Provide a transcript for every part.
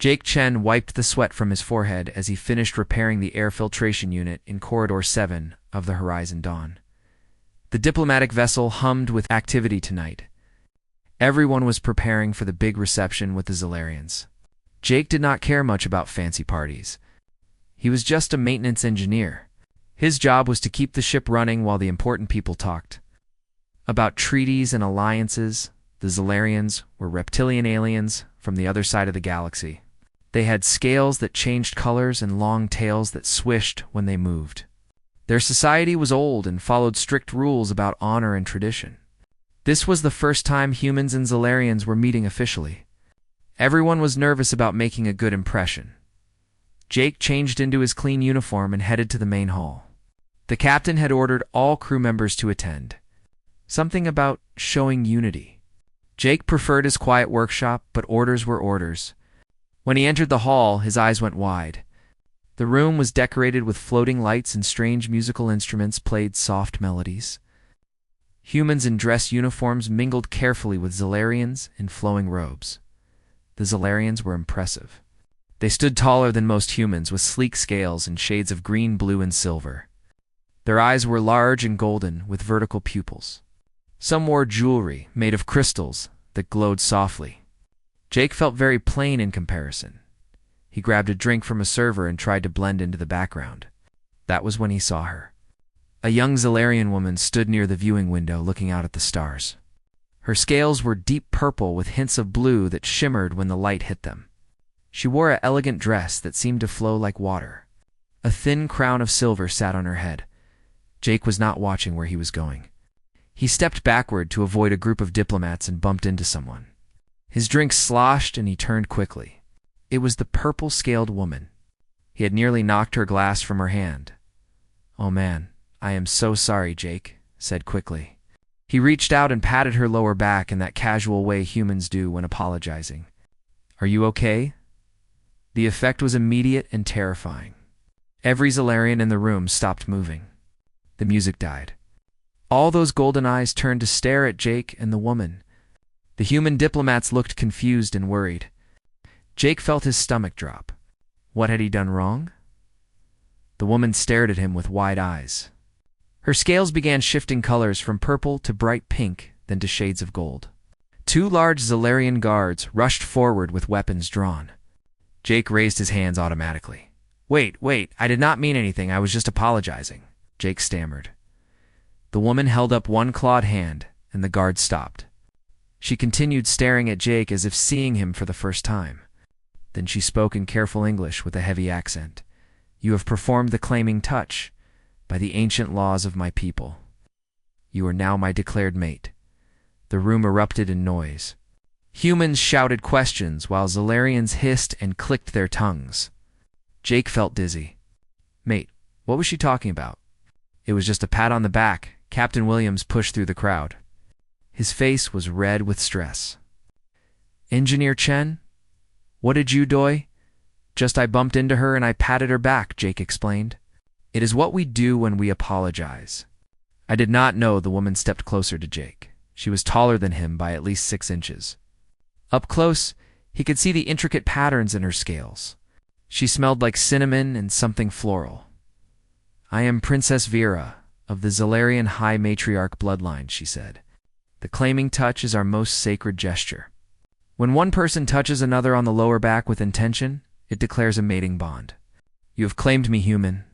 Jake Chen wiped the sweat from his forehead as he finished repairing the air filtration unit in Corridor 7 of the Horizon Dawn. The diplomatic vessel hummed with activity tonight. Everyone was preparing for the big reception with the Zolarians. Jake did not care much about fancy parties. He was just a maintenance engineer. His job was to keep the ship running while the important people talked. About treaties and alliances, the Zolarians were reptilian aliens from the other side of the galaxy. They had scales that changed colors and long tails that swished when they moved. Their society was old and followed strict rules about honor and tradition. This was the first time humans and Zolarians were meeting officially. Everyone was nervous about making a good impression. Jake changed into his clean uniform and headed to the main hall. The captain had ordered all crew members to attend. Something about showing unity. Jake preferred his quiet workshop, but orders were orders. When he entered the hall, his eyes went wide. The room was decorated with floating lights and strange musical instruments played soft melodies. Humans in dress uniforms mingled carefully with Zolarians in flowing robes. The Zolarians were impressive. They stood taller than most humans with sleek scales and shades of green, blue, and silver. Their eyes were large and golden with vertical pupils. Some wore jewelry made of crystals that glowed softly. Jake felt very plain in comparison. He grabbed a drink from a server and tried to blend into the background. That was when he saw her. A young Zolarian woman stood near the viewing window looking out at the stars. Her scales were deep purple with hints of blue that shimmered when the light hit them. She wore an elegant dress that seemed to flow like water. A thin crown of silver sat on her head. Jake was not watching where he was going. He stepped backward to avoid a group of diplomats and bumped into someone. His drink sloshed and he turned quickly. It was the purple-scaled woman. He had nearly knocked her glass from her hand. "Oh man, I am so sorry," Jake said quickly. He reached out and patted her lower back in that casual way humans do when apologizing. "Are you okay?" The effect was immediate and terrifying. Every Zolarian in the room stopped moving. The music died. All those golden eyes turned to stare at Jake and the woman. The human diplomats looked confused and worried. Jake felt his stomach drop. What had he done wrong? The woman stared at him with wide eyes. Her scales began shifting colors from purple to bright pink, then to shades of gold. Two large Zolarian guards rushed forward with weapons drawn. Jake raised his hands automatically. Wait, I did not mean anything, I was just apologizing," Jake stammered. The woman held up one clawed hand, and the guard stopped. She continued staring at Jake as if seeing him for the first time. Then she spoke in careful English with a heavy accent. "You have performed the claiming touch by the ancient laws of my people. You are now my declared mate." The room erupted in noise. Humans shouted questions while Zolarians hissed and clicked their tongues. Jake felt dizzy. "Mate, what was she talking about?" It was just a pat on the back. Captain Williams pushed through the crowd. His face was red with stress. "Engineer Chen? What did you do?" "Just I bumped into her and I patted her back," Jake explained. "It is what we do when we apologize." "I did not know." The woman stepped closer to Jake. She was taller than him by at least 6 inches. Up close, he could see the intricate patterns in her scales. She smelled like cinnamon and something floral. "I am Princess Vera, of the Zolarian High Matriarch bloodline," she said. "The claiming touch is our most sacred gesture. When one person touches another on the lower back with intention, it declares a mating bond. You have claimed me, human."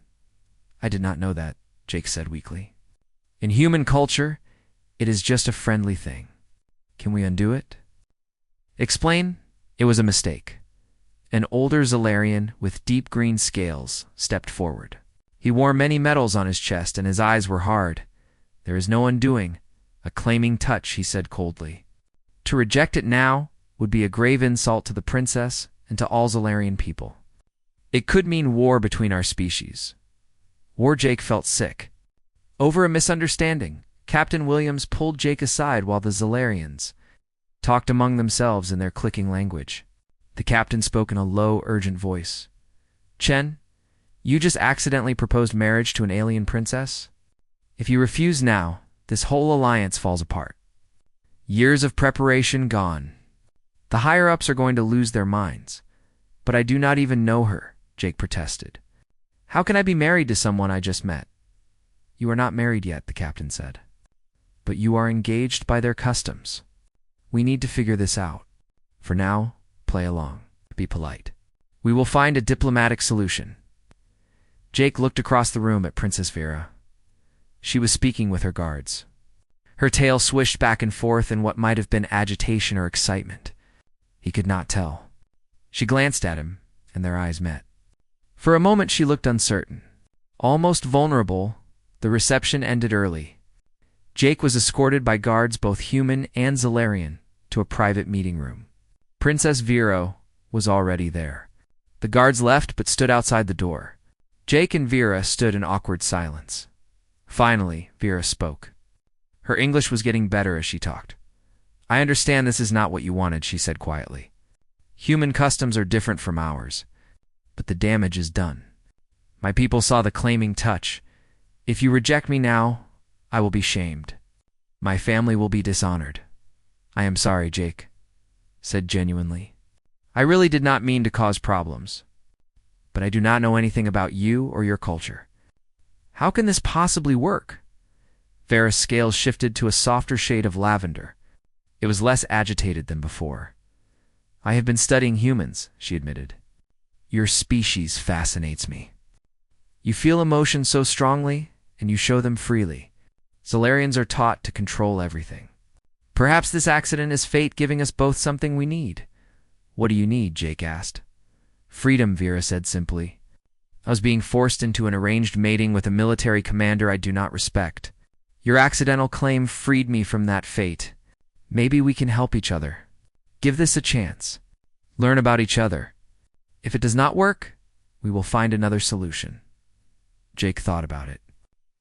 "I did not know that," Jake said weakly. "In human culture, it is just a friendly thing. Can we undo it?" "Explain." "It was a mistake." An older Zolarian with deep green scales stepped forward. He wore many medals on his chest and his eyes were hard. "There is no undoing a claiming touch," he said coldly. "To reject it now would be a grave insult to the princess and to all Zolarian people. It could mean war between our species." War. Jake felt sick. Over a misunderstanding, Captain Williams pulled Jake aside while the Zolarians talked among themselves in their clicking language. The captain spoke in a low, urgent voice. "Chen, you just accidentally proposed marriage to an alien princess? If you refuse now, this whole alliance falls apart. Years of preparation gone. The higher-ups are going to lose their minds. But I do not even know her, Jake protested. How can I be married to someone I just met? You are not married yet, the captain said. But you are engaged by their customs. We need to figure this out. For now, play along. Be polite. We will find a diplomatic solution. Jake looked across the room at Princess Vera. She was speaking with her guards. Her tail swished back and forth in what might have been agitation or excitement. He could not tell. She glanced at him, and their eyes met. For a moment she looked uncertain. Almost vulnerable, the reception ended early. Jake was escorted by guards both human and Zalarian to a private meeting room. Princess Vera was already there. The guards left but stood outside the door. Jake and Vera stood in awkward silence. Finally, Vera spoke. Her English was getting better as she talked. I understand this is not what you wanted, she said quietly. Human customs are different from ours, but the damage is done. My people saw the claiming touch. If you reject me now, I will be shamed. My family will be dishonored. I am sorry, Jake said genuinely. I really did not mean to cause problems, but I do not know anything about you or your culture. How can this possibly work? Vera's scales shifted to a softer shade of lavender. It was less agitated than before. I have been studying humans, she admitted. Your species fascinates me. You feel emotions so strongly, and you show them freely. Zalarians are taught to control everything. Perhaps this accident is fate giving us both something we need. What do you need? Jake asked. Freedom, Vera said simply. I was being forced into an arranged mating with a military commander I do not respect. Your accidental claim freed me from that fate. Maybe we can help each other. Give this a chance. Learn about each other. If it does not work, we will find another solution. Jake thought about it.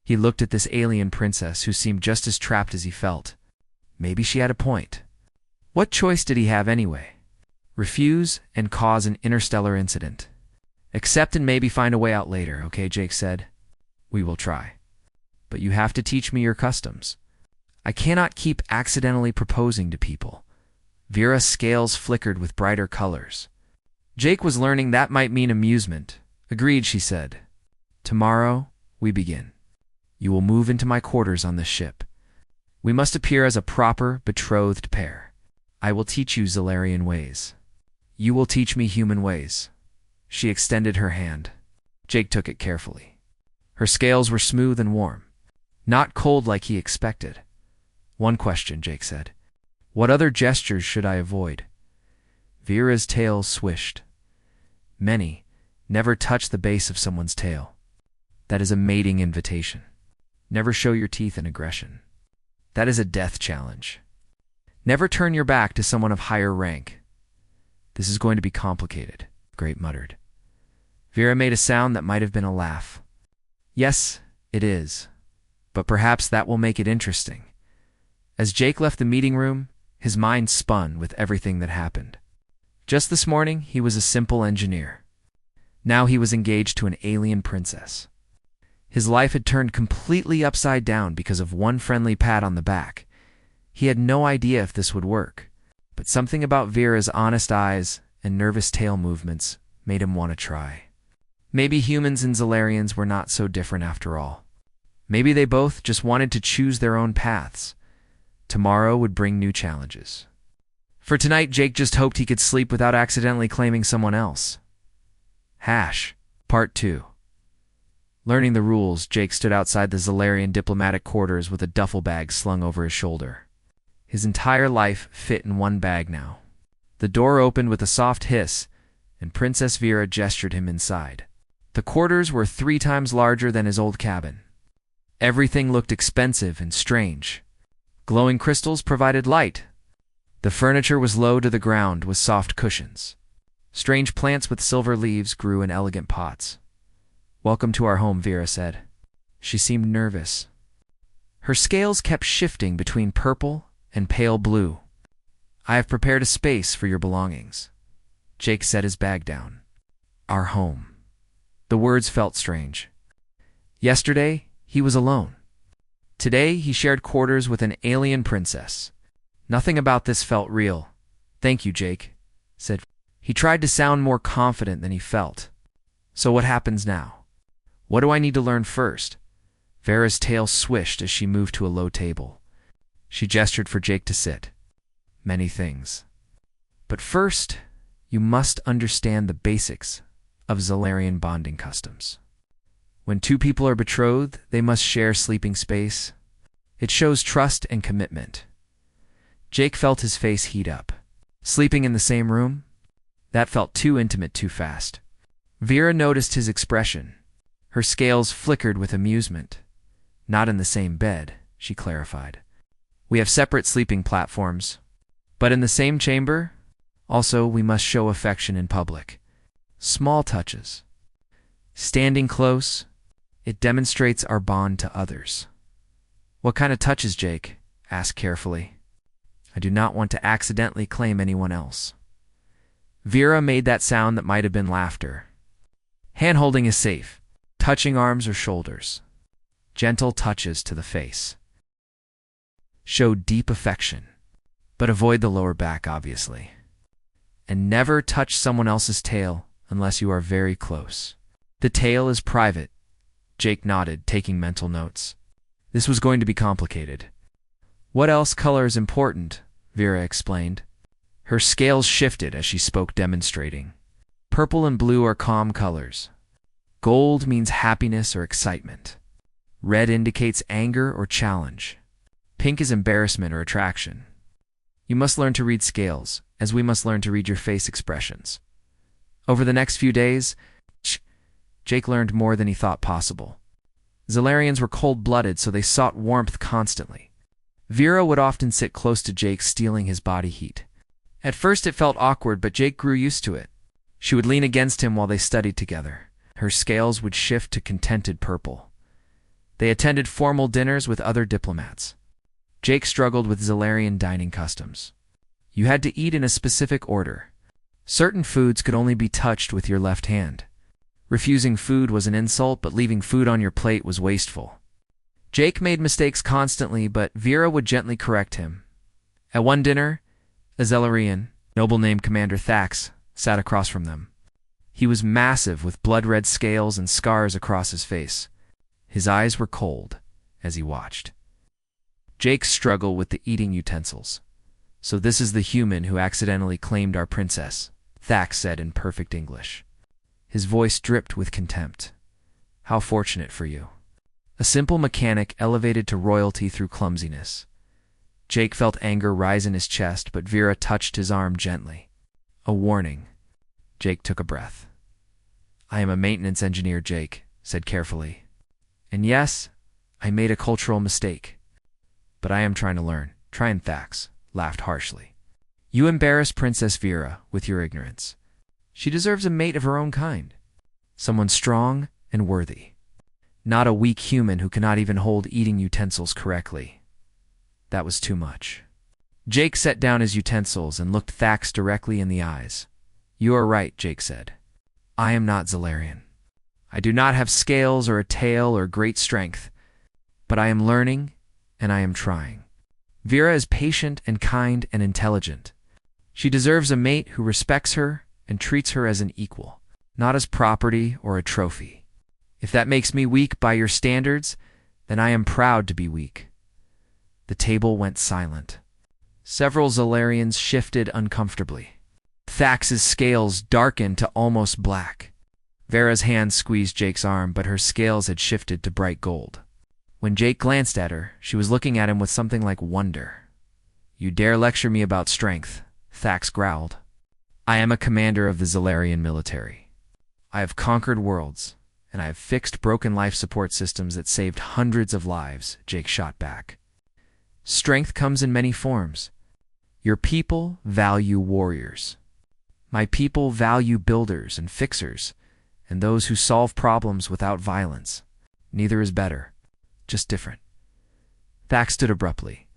He looked at this alien princess who seemed just as trapped as he felt. Maybe she had a point. What choice did he have anyway? Refuse and cause an interstellar incident. Accept and maybe find a way out later, okay, Jake said. We will try. But you have to teach me your customs. I cannot keep accidentally proposing to people. Vera's scales flickered with brighter colors. Jake was learning that might mean amusement. Agreed, she said. Tomorrow, we begin. You will move into my quarters on this ship. We must appear as a proper, betrothed pair. I will teach you Zalarian ways. You will teach me human ways. She extended her hand. Jake took it carefully. Her scales were smooth and warm, not cold like he expected. One question, Jake said. What other gestures should I avoid? Vera's tail swished. Many. Never touch the base of someone's tail. That is a mating invitation. Never show your teeth in aggression. That is a death challenge. Never turn your back to someone of higher rank. This is going to be complicated, Grape muttered. Vera made a sound that might have been a laugh. Yes, it is. But perhaps that will make it interesting. As Jake left the meeting room, his mind spun with everything that happened. Just this morning, he was a simple engineer. Now he was engaged to an alien princess. His life had turned completely upside down because of one friendly pat on the back. He had no idea if this would work, but something about Vera's honest eyes and nervous tail movements made him want to try. Maybe humans and Zalarians were not so different after all. Maybe they both just wanted to choose their own paths. Tomorrow would bring new challenges. For tonight, Jake just hoped he could sleep without accidentally claiming someone else. Part 2. Learning the rules, Jake stood outside the Zalarian diplomatic quarters with a duffel bag slung over his shoulder. His entire life fit in one bag now. The door opened with a soft hiss, and Princess Vera gestured him inside. The quarters were 3 times larger than his old cabin. Everything looked expensive and strange. Glowing crystals provided light. The furniture was low to the ground with soft cushions. Strange plants with silver leaves grew in elegant pots. Welcome to our home, Vera said. She seemed nervous. Her scales kept shifting between purple and pale blue. I have prepared a space for your belongings. Jake set his bag down. Our home. The words felt strange. Yesterday, he was alone. Today, he shared quarters with an alien princess. Nothing about this felt real. Thank you, Jake, said. He tried to sound more confident than he felt. So what happens now? What do I need to learn first? Vera's tail swished as she moved to a low table. She gestured for Jake to sit. Many things. But first, you must understand the basics of Zalarian bonding customs. When two people are betrothed, they must share sleeping space. It shows trust and commitment. Jake felt his face heat up. Sleeping in the same room? That felt too intimate too fast. Vera noticed his expression. Her scales flickered with amusement. Not in the same bed, she clarified. We have separate sleeping platforms, but in the same chamber. Also, we must show affection in public. Small touches. Standing close, it demonstrates our bond to others. What kind of touches, Jake? Asked carefully. I do not want to accidentally claim anyone else. Vera made that sound that might have been laughter. Hand-holding is safe. Touching arms or shoulders. Gentle touches to the face. Show deep affection, but avoid the lower back, obviously. And never touch someone else's tail unless you are very close. The tail is private. Jake nodded, taking mental notes. This was going to be complicated. What else color is important? Vera explained. Her scales shifted as she spoke, demonstrating. Purple and blue are calm colors. Gold means happiness or excitement. Red indicates anger or challenge. Pink is embarrassment or attraction. You must learn to read scales, as we must learn to read your face expressions. Over the next few days, Jake learned more than he thought possible. Zalarians were cold-blooded, so they sought warmth constantly. Vera would often sit close to Jake, stealing his body heat. At first it felt awkward, but Jake grew used to it. She would lean against him while they studied together. Her scales would shift to contented purple. They attended formal dinners with other diplomats. Jake struggled with Zalarian dining customs. You had to eat in a specific order. Certain foods could only be touched with your left hand. Refusing food was an insult, but leaving food on your plate was wasteful. Jake made mistakes constantly, but Vera would gently correct him. At one dinner, a Zalarian, noble named Commander Thax, sat across from them. He was massive, with blood-red scales and scars across his face. His eyes were cold as he watched. Jake struggled with the eating utensils. So this is the human who accidentally claimed our princess, Thax said in perfect English. His voice dripped with contempt. How fortunate for you. A simple mechanic elevated to royalty through clumsiness. Jake felt anger rise in his chest, but Vera touched his arm gently. A warning. Jake took a breath. I am a maintenance engineer, Jake said carefully. And yes, I made a cultural mistake. But I am trying to learn. Try and Thax laughed harshly. You embarrass Princess Vera with your ignorance. She deserves a mate of her own kind. Someone strong and worthy. Not a weak human who cannot even hold eating utensils correctly. That was too much. Jake set down his utensils and looked Thax directly in the eyes. You are right, Jake said. I am not Zalarian. I do not have scales or a tail or great strength, but I am learning and I am trying. Vera is patient and kind and intelligent. She deserves a mate who respects her and treats her as an equal, not as property or a trophy. If that makes me weak by your standards, then I am proud to be weak. The table went silent. Several Zalarians shifted uncomfortably. Thax's scales darkened to almost black. Vera's hand squeezed Jake's arm, but her scales had shifted to bright gold. When Jake glanced at her, she was looking at him with something like wonder. You dare lecture me about strength, Thax growled. I am a commander of the Zalarian military. I have conquered worlds, and I have fixed broken life support systems that saved hundreds of lives, Jake shot back. Strength comes in many forms. Your people value warriors. My people value builders and fixers, and those who solve problems without violence. Neither is better, just different. Thax stood abruptly.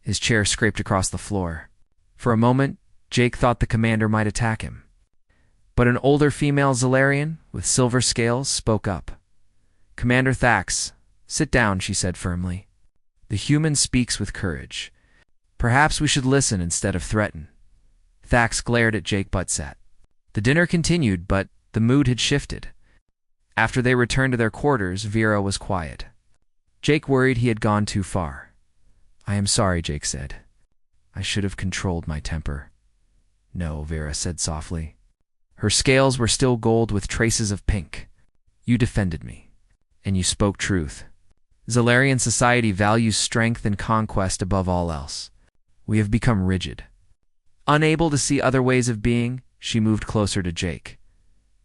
His chair scraped across the floor. For a moment, Jake thought the commander might attack him. But an older female Zalarian, with silver scales, spoke up. Commander Thax, sit down, she said firmly. The human speaks with courage. Perhaps we should listen instead of threaten. Thax glared at Jake but sat. The dinner continued, but the mood had shifted. After they returned to their quarters, Vera was quiet. Jake worried he had gone too far. "I am sorry," Jake said. "I should have controlled my temper." "No," Vera said softly. Her scales were still gold with traces of pink. "You defended me, and you spoke truth. Zalarian society values strength and conquest above all else. We have become rigid." Unable to see other ways of being, she moved closer to Jake.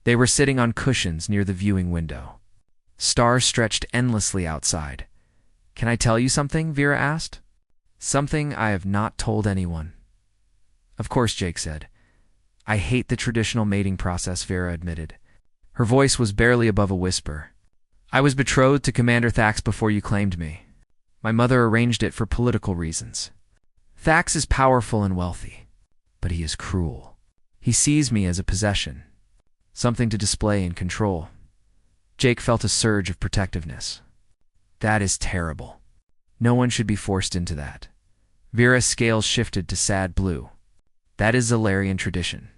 They were sitting on cushions near the viewing window. Stars stretched endlessly outside. "Can I tell you something?" Vera asked. "Something I have not told anyone." "Of course," Jake said. "I hate the traditional mating process," Vera admitted. Her voice was barely above a whisper. "I was betrothed to Commander Thax before you claimed me. My mother arranged it for political reasons. Thax is powerful and wealthy, but he is cruel. He sees me as a possession, something to display and control." Jake felt a surge of protectiveness. "That is terrible. No one should be forced into that." Vera's scales shifted to sad blue. "That is Zalarian tradition.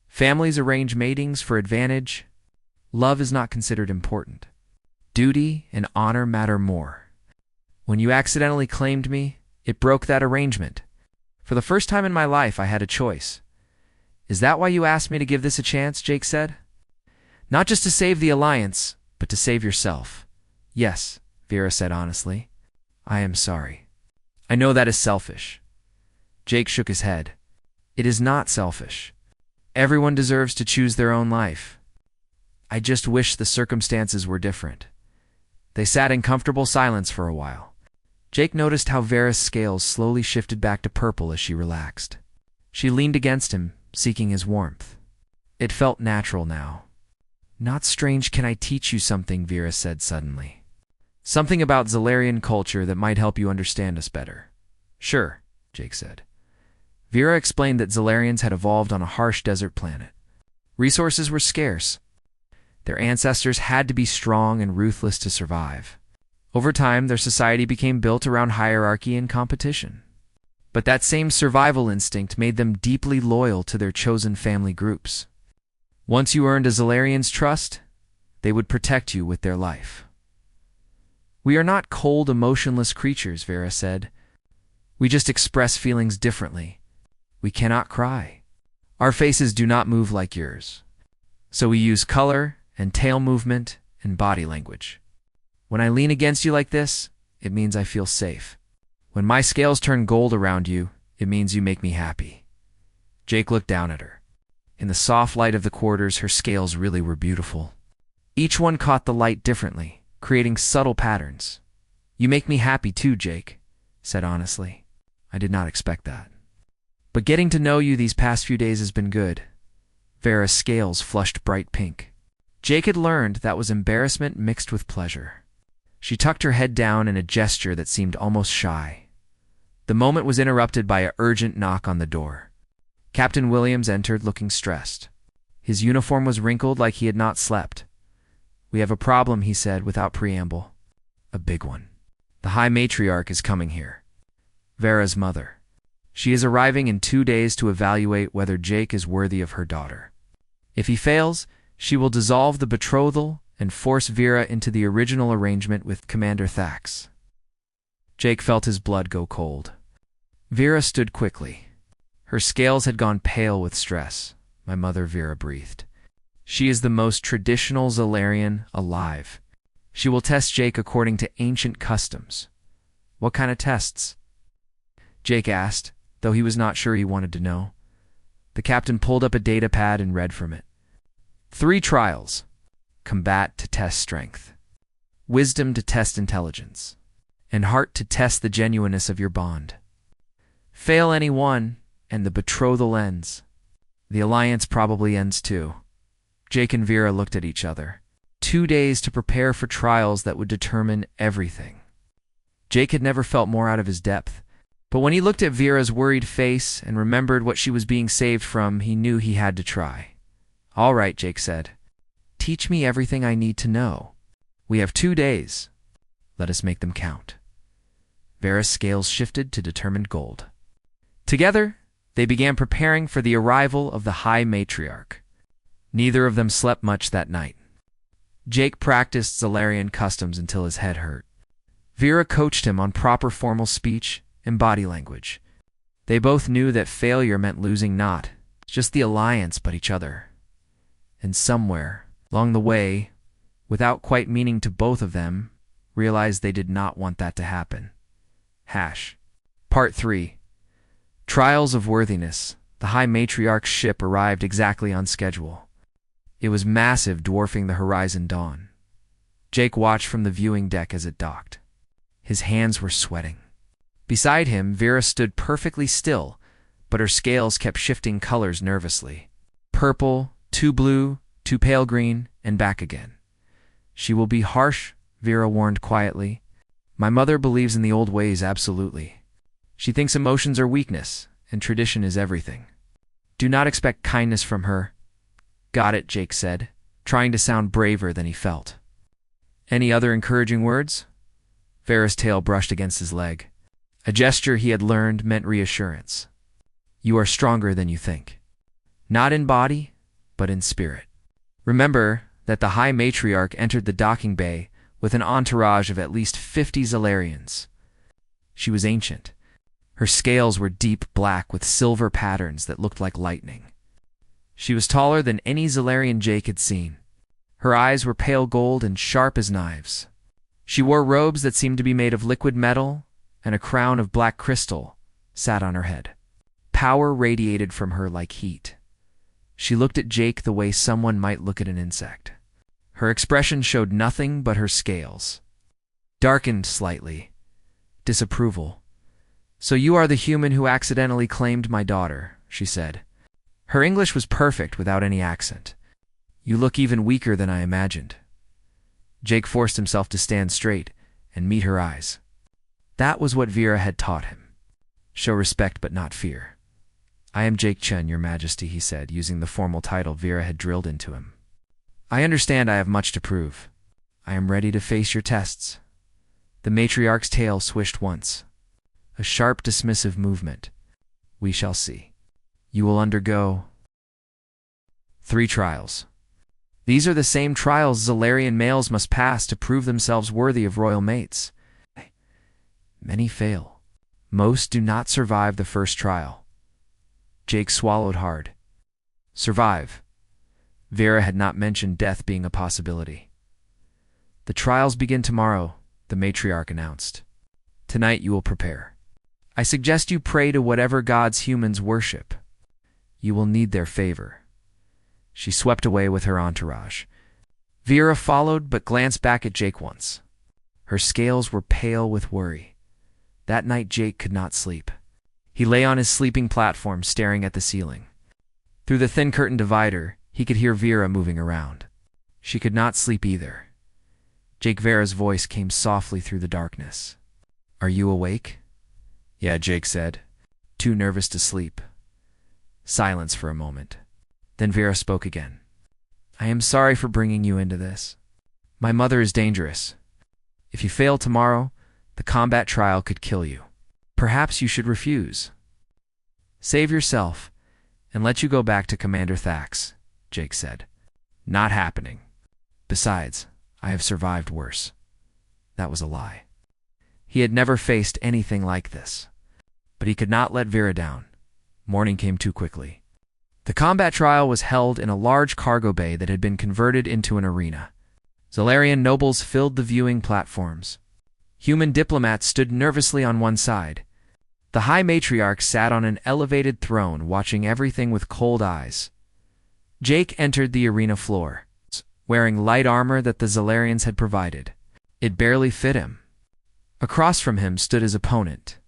Families arrange matings for advantage. Love is not considered important. Duty and honor matter more. When you accidentally claimed me, it broke that arrangement. For the first time in my life, I had a choice." "Is that why you asked me to give this a chance?" Jake said. "Not just to save the Alliance, but to save yourself." "Yes," Vera said honestly. "I am sorry. I know that is selfish." Jake shook his head. "It is not selfish. Everyone deserves to choose their own life. I just wish the circumstances were different." They sat in comfortable silence for a while. Jake noticed how Vera's scales slowly shifted back to purple as she relaxed. She leaned against him, seeking his warmth. It felt natural now. "Not strange, can I teach you something?" Vera said suddenly. "Something about Zalarian culture that might help you understand us better." "Sure," Jake said. Vera explained that Zalarians had evolved on a harsh desert planet. Resources were scarce. Their ancestors had to be strong and ruthless to survive. Over time, their society became built around hierarchy and competition. But that same survival instinct made them deeply loyal to their chosen family groups. Once you earned a Zalarian's trust, they would protect you with their life. "We are not cold, emotionless creatures," Vera said. "We just express feelings differently. We cannot cry. Our faces do not move like yours. So we use color and tail movement and body language. When I lean against you like this, it means I feel safe. When my scales turn gold around you, it means you make me happy." Jake looked down at her. In the soft light of the quarters, her scales really were beautiful. Each one caught the light differently, creating subtle patterns. "You make me happy too," Jake said honestly. "I did not expect that. But getting to know you these past few days has been good." Vera's scales flushed bright pink. Jake had learned that was embarrassment mixed with pleasure. She tucked her head down in a gesture that seemed almost shy. The moment was interrupted by an urgent knock on the door. Captain Williams entered looking stressed. His uniform was wrinkled like he had not slept. "We have a problem," he said without preamble. "A big one. The High Matriarch is coming here. Vera's mother. She is arriving in 2 days to evaluate whether Jake is worthy of her daughter. If he fails, she will dissolve the betrothal and force Vera into the original arrangement with Commander Thax." Jake felt his blood go cold. Vera stood quickly. Her scales had gone pale with stress. "My mother," Vera breathed. "She is the most traditional Zalarian alive. She will test Jake according to ancient customs." "What kind of tests?" Jake asked, though he was not sure he wanted to know. The captain pulled up a data pad and read from it. 3 trials. Combat to test strength. Wisdom to test intelligence. And heart to test the genuineness of your bond. Fail any one, and the betrothal ends. The alliance probably ends too. Jake and Vera looked at each other. 2 days to prepare for trials that would determine everything. Jake had never felt more out of his depth. But when he looked at Vera's worried face and remembered what she was being saved from, he knew he had to try. "All right," Jake said. "Teach me everything I need to know. We have 2 days. Let us make them count." Vera's scales shifted to determined gold. Together, they began preparing for the arrival of the High Matriarch. Neither of them slept much that night. Jake practiced Zalarian customs until his head hurt. Vera coached him on proper formal speech and body language. They both knew that failure meant losing not just the alliance but each other. And somewhere along the way, without quite meaning to both of them, realized they did not want that to happen. Part 3. Trials of Worthiness. The High Matriarch's ship arrived exactly on schedule. It was massive, dwarfing the Horizon Dawn. Jake watched from the viewing deck as it docked. His hands were sweating. Beside him, Vera stood perfectly still, but her scales kept shifting colors nervously. Purple, too blue, too pale green, and back again. She will be harsh, Vera warned quietly. My mother believes in the old ways absolutely. She thinks emotions are weakness, and tradition is everything. Do not expect kindness from her. Got it, Jake said, trying to sound braver than he felt. Any other encouraging words? Vera's tail brushed against his leg. A gesture he had learned meant reassurance. You are stronger than you think. Not in body, but in spirit. Remember that the High Matriarch entered the docking bay with an entourage of at least 50 Zalarians. She was ancient. Her scales were deep black with silver patterns that looked like lightning. She was taller than any Zalarian Jake had seen. Her eyes were pale gold and sharp as knives. She wore robes that seemed to be made of liquid metal, and a crown of black crystal sat on her head. Power radiated from her like heat. She looked at Jake the way someone might look at an insect. Her expression showed nothing but her scales. Darkened slightly. Disapproval. So you are the human who accidentally claimed my daughter, she said. Her English was perfect without any accent. You look even weaker than I imagined. Jake forced himself to stand straight and meet her eyes. That was what Vera had taught him. Show respect but not fear. I am Jake Chen, your majesty, he said, using the formal title Vera had drilled into him. I understand I have much to prove. I am ready to face your tests. The matriarch's tail swished once. A sharp, dismissive movement. We shall see. You will undergo 3 trials. These are the same trials Zalarian males must pass to prove themselves worthy of royal mates. Many fail. Most do not survive the first trial. Jake swallowed hard. Survive. Vera had not mentioned death being a possibility. The trials begin tomorrow, the matriarch announced. Tonight you will prepare. I suggest you pray to whatever gods humans worship. You will need their favor. She swept away with her entourage. Vera followed but glanced back at Jake once. Her scales were pale with worry. That night Jake could not sleep. He lay on his sleeping platform staring at the ceiling. Through the thin curtain divider, he could hear Vera moving around. She could not sleep either. Vera's voice came softly through the darkness. Are you awake? Yeah, Jake said, too nervous to sleep. Silence for a moment. Then Vera spoke again. I am sorry for bringing you into this. My mother is dangerous. If you fail tomorrow, the combat trial could kill you. Perhaps you should refuse. Save yourself, and let you go back to Commander Thax, Jake said. Not happening. Besides, I have survived worse. That was a lie. He had never faced anything like this. But he could not let Vera down. Morning came too quickly. The combat trial was held in a large cargo bay that had been converted into an arena. Zalarian nobles filled the viewing platforms. Human diplomats stood nervously on one side. The High Matriarch sat on an elevated throne watching everything with cold eyes. Jake entered the arena floor, wearing light armor that the Zalarians had provided. It barely fit him. Across from him stood his opponent,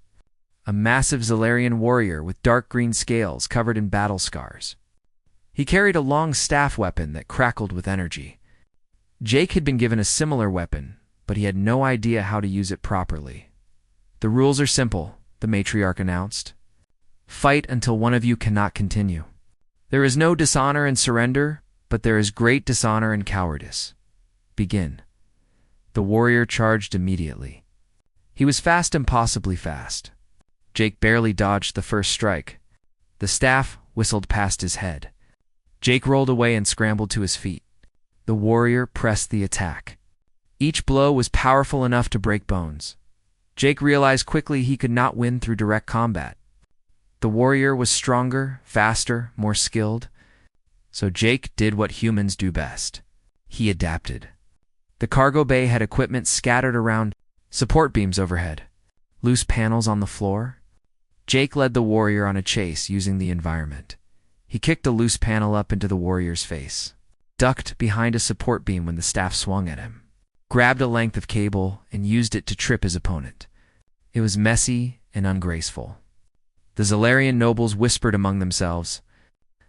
a massive Zalarian warrior with dark green scales covered in battle scars. He carried a long staff weapon that crackled with energy. Jake had been given a similar weapon, but he had no idea how to use it properly. The rules are simple, the matriarch announced. Fight until one of you cannot continue. There is no dishonor in surrender, but there is great dishonor in cowardice. Begin. The warrior charged immediately. He was fast, impossibly fast. Jake barely dodged the first strike. The staff whistled past his head. Jake rolled away and scrambled to his feet. The warrior pressed the attack. Each blow was powerful enough to break bones. Jake realized quickly he could not win through direct combat. The warrior was stronger, faster, more skilled. So Jake did what humans do best. He adapted. The cargo bay had equipment scattered around, support beams overhead, loose panels on the floor. Jake led the warrior on a chase using the environment. He kicked a loose panel up into the warrior's face, ducked behind a support beam when the staff swung at him, grabbed a length of cable and used it to trip his opponent. It was messy and ungraceful. The Zalarian nobles whispered among themselves.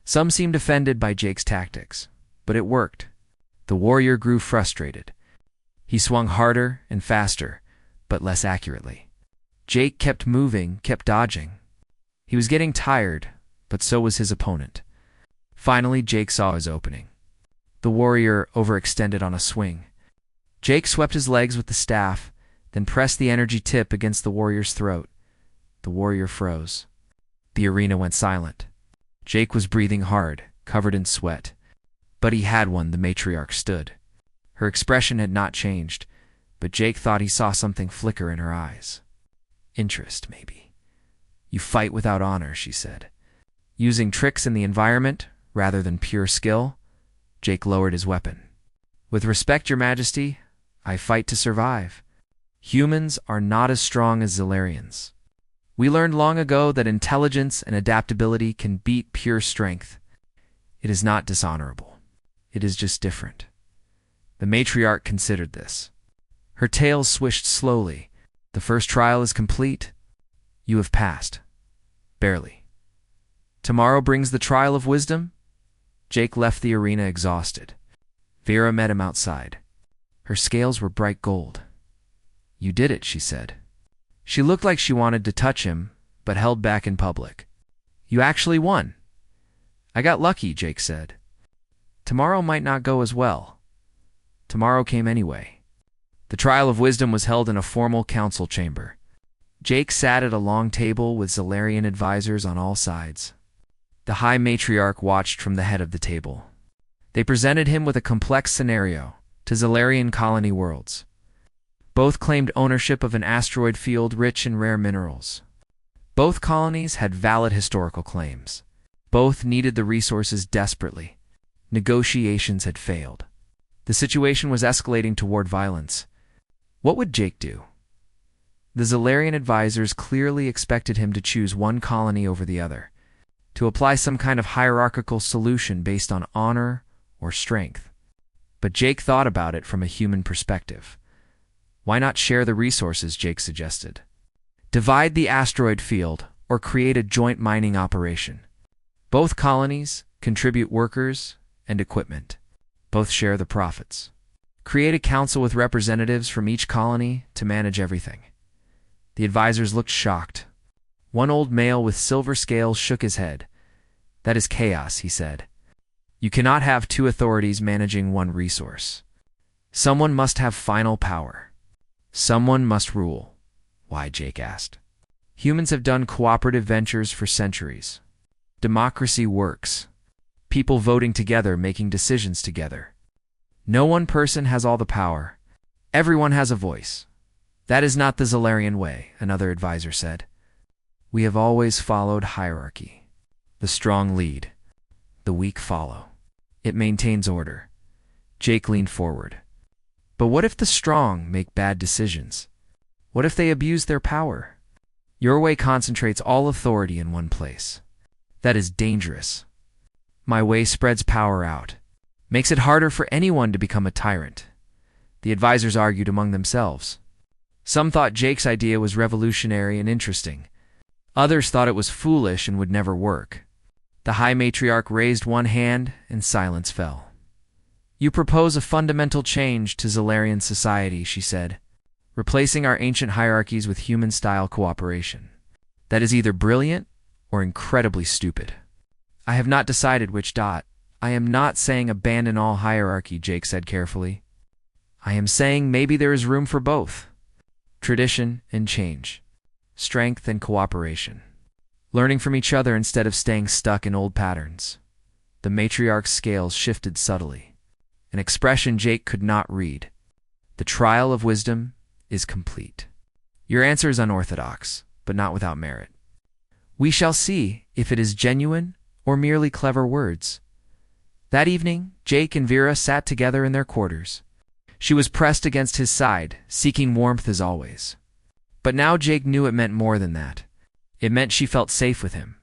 Some seemed offended by Jake's tactics, but it worked. The warrior grew frustrated. He swung harder and faster, but less accurately. Jake kept moving, kept dodging. He was getting tired, but so was his opponent. Finally, Jake saw his opening. The warrior overextended on a swing. Jake swept his legs with the staff, then pressed the energy tip against the warrior's throat. The warrior froze. The arena went silent. Jake was breathing hard, covered in sweat. But he had won, the matriarch stood. Her expression had not changed, but Jake thought he saw something flicker in her eyes. Interest, maybe. You fight without honor, she said. Using tricks in the environment, rather than pure skill, Jake lowered his weapon. With respect, Your Majesty, I fight to survive. Humans are not as strong as Zalarians. We learned long ago that intelligence and adaptability can beat pure strength. It is not dishonorable. It is just different. The matriarch considered this. Her tail swished slowly. The first trial is complete. You have passed. Barely. Tomorrow brings the trial of wisdom? Jake left the arena exhausted. Vera met him outside. Her scales were bright gold. You did it, she said. She looked like she wanted to touch him, but held back in public. You actually won. I got lucky, Jake said. Tomorrow might not go as well. Tomorrow came anyway. The trial of wisdom was held in a formal council chamber. Jake sat at a long table with Zalarian advisors on all sides. The High Matriarch watched from the head of the table. They presented him with a complex scenario to Zalarian colony worlds. Both claimed ownership of an asteroid field rich in rare minerals. Both colonies had valid historical claims. Both needed the resources desperately. Negotiations had failed. The situation was escalating toward violence. What would Jake do? The Zalarian advisors clearly expected him to choose one colony over the other, to apply some kind of hierarchical solution based on honor or strength. But Jake thought about it from a human perspective. Why not share the resources, Jake suggested. Divide the asteroid field or create a joint mining operation. Both colonies contribute workers and equipment. Both share the profits. Create a council with representatives from each colony to manage everything. The advisors looked shocked. One old male with silver scales shook his head. That is chaos, he said. You cannot have two authorities managing one resource. Someone must have final power. Someone must rule. Why, Jake asked. Humans have done cooperative ventures for centuries. Democracy works. People voting together, making decisions together. No one person has all the power. Everyone has a voice. That is not the Zalarian way, another advisor said. We have always followed hierarchy. The strong lead. The weak follow. It maintains order. Jake leaned forward. But what if the strong make bad decisions? What if they abuse their power? Your way concentrates all authority in one place. That is dangerous. My way spreads power out. Makes it harder for anyone to become a tyrant. The advisors argued among themselves. Some thought Jake's idea was revolutionary and interesting. Others thought it was foolish and would never work. The High Matriarch raised one hand and silence fell. You propose a fundamental change to Zalarian society, she said, replacing our ancient hierarchies with human-style cooperation. That is either brilliant or incredibly stupid. I have not decided which. I am not saying abandon all hierarchy, Jake said carefully. I am saying maybe there is room for both. Tradition and change. Strength and cooperation. Learning from each other instead of staying stuck in old patterns. The matriarch's scales shifted subtly, an expression Jake could not read. The trial of wisdom is complete. Your answer is unorthodox, but not without merit. We shall see if it is genuine or merely clever words. That evening, Jake and Vera sat together in their quarters. She was pressed against his side, seeking warmth as always. But now Jake knew it meant more than that. It meant she felt safe with him.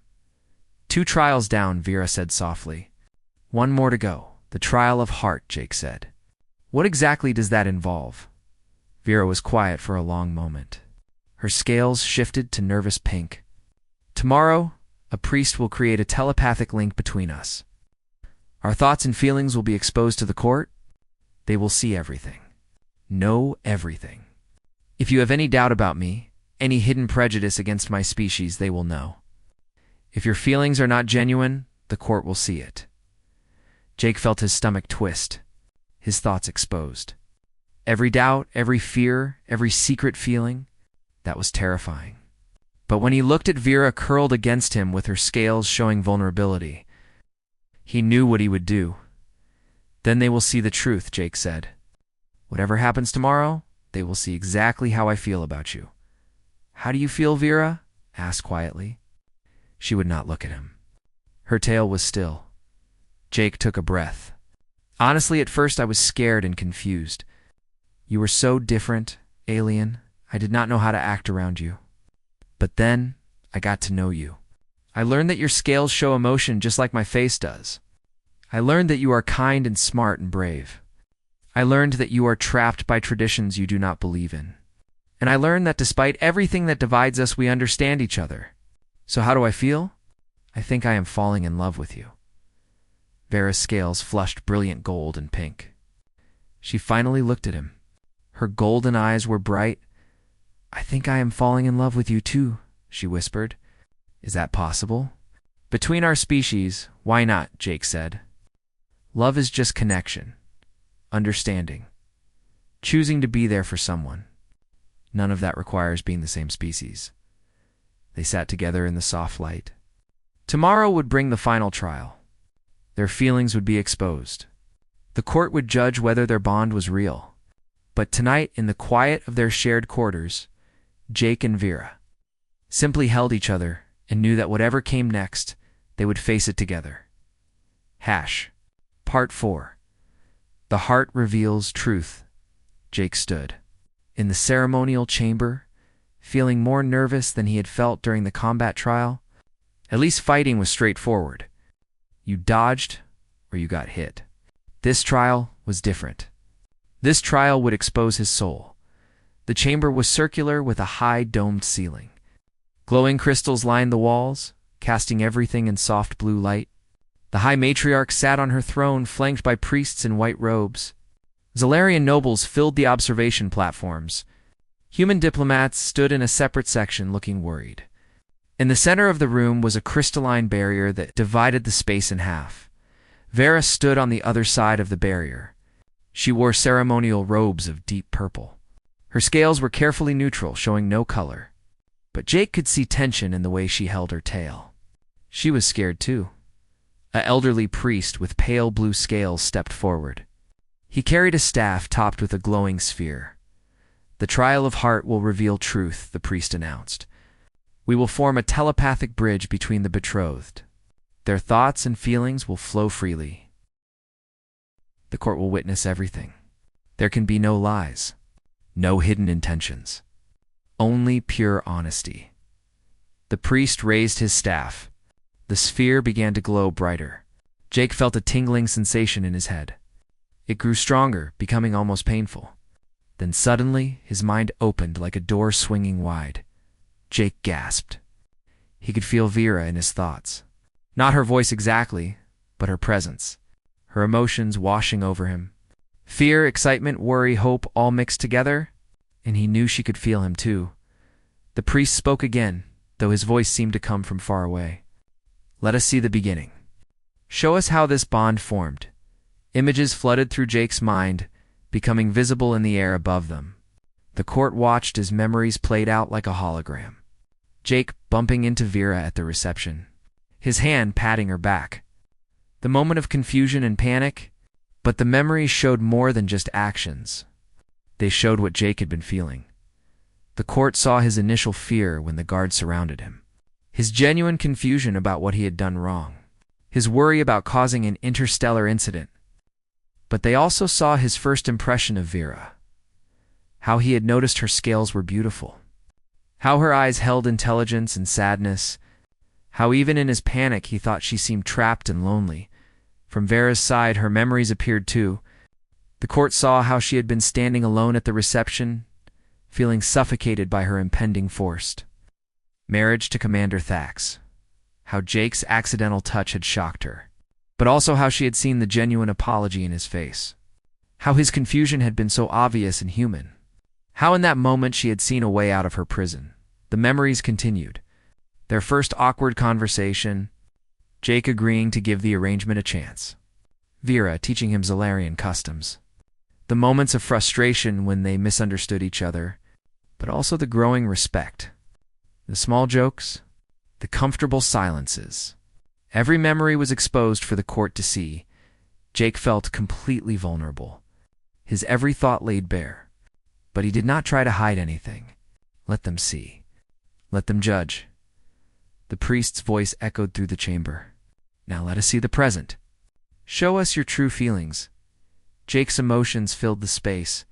2 trials down, Vera said softly. 1 more to go. The trial of heart, Jake said. What exactly does that involve? Vera was quiet for a long moment. Her scales shifted to nervous pink. Tomorrow, a priest will create a telepathic link between us. Our thoughts and feelings will be exposed to the court. They will see everything. Know everything. If you have any doubt about me, any hidden prejudice against my species, they will know. If your feelings are not genuine, the court will see it. Jake felt his stomach twist, his thoughts exposed. Every doubt, every fear, every secret feeling, that was terrifying. But when he looked at Vera curled against him with her scales showing vulnerability, he knew what he would do. Then they will see the truth, Jake said. Whatever happens tomorrow, they will see exactly how I feel about you. How do you feel, Vera? Asked quietly. She would not look at him. Her tail was still. Jake took a breath. Honestly, at first I was scared and confused. You were so different, alien. I did not know how to act around you. But then, I got to know you. I learned that your scales show emotion just like my face does. I learned that you are kind and smart and brave. I learned that you are trapped by traditions you do not believe in. And I learned that despite everything that divides us, we understand each other. So how do I feel? I think I am falling in love with you. Vera's scales flushed brilliant gold and pink. She finally looked at him. Her golden eyes were bright. I think I am falling in love with you too, she whispered. Is that possible? Between our species, why not, Jake said. Love is just connection, understanding, choosing to be there for someone. None of that requires being the same species. They sat together in the soft light. Tomorrow would bring the final trial. Their feelings would be exposed. The court would judge whether their bond was real. But tonight, in the quiet of their shared quarters, Jake and Vera simply held each other and knew that whatever came next, they would face it together. Part 4. The Heart Reveals Truth. Jake stood in the ceremonial chamber, feeling more nervous than he had felt during the combat trial. At least fighting was straightforward. You dodged or you got hit. This trial was different. This trial would expose his soul. The chamber was circular with a high domed ceiling. Glowing crystals lined the walls, casting everything in soft blue light. The High Matriarch sat on her throne, flanked by priests in white robes. Zalarian nobles filled the observation platforms. Human diplomats stood in a separate section, looking worried. In the center of the room was a crystalline barrier that divided the space in half. Vera stood on the other side of the barrier. She wore ceremonial robes of deep purple. Her scales were carefully neutral, showing no color. But Jake could see tension in the way she held her tail. She was scared too. An elderly priest with pale blue scales stepped forward. He carried a staff topped with a glowing sphere. The trial of heart will reveal truth, the priest announced. We will form a telepathic bridge between the betrothed. Their thoughts and feelings will flow freely. The court will witness everything. There can be no lies, no hidden intentions, only pure honesty. The priest raised his staff. The sphere began to glow brighter. Jake felt a tingling sensation in his head. It grew stronger, becoming almost painful. Then suddenly, his mind opened like a door swinging wide. Jake gasped. He could feel Vera in his thoughts. Not her voice exactly, but her presence. Her emotions washing over him. Fear, excitement, worry, hope, all mixed together, and he knew she could feel him too. The priest spoke again, though his voice seemed to come from far away. Let us see the beginning. Show us how this bond formed. Images flooded through Jake's mind, becoming visible in the air above them. The court watched as memories played out like a hologram. Jake bumping into Vera at the reception, his hand patting her back. The moment of confusion and panic, but the memories showed more than just actions. They showed what Jake had been feeling. The court saw his initial fear when the guards surrounded him, his genuine confusion about what he had done wrong, his worry about causing an interstellar incident. But they also saw his first impression of Vera, how he had noticed her scales were beautiful, how her eyes held intelligence and sadness, how even in his panic he thought she seemed trapped and lonely. From Vera's side, her memories appeared too. The court saw how she had been standing alone at the reception, feeling suffocated by her impending forced marriage to Commander Thax, how Jake's accidental touch had shocked her, but also how she had seen the genuine apology in his face, how his confusion had been so obvious and human, how in that moment she had seen a way out of her prison. The memories continued. Their first awkward conversation, Jake agreeing to give the arrangement a chance, Vera teaching him Zalarian customs, the moments of frustration when they misunderstood each other, but also the growing respect, the small jokes, the comfortable silences. Every memory was exposed for the court to see. Jake felt completely vulnerable, his every thought laid bare. But he did not try to hide anything. Let them see. Let them judge. The priest's voice echoed through the chamber. Now let us see the present. Show us your true feelings. Jake's emotions filled the space.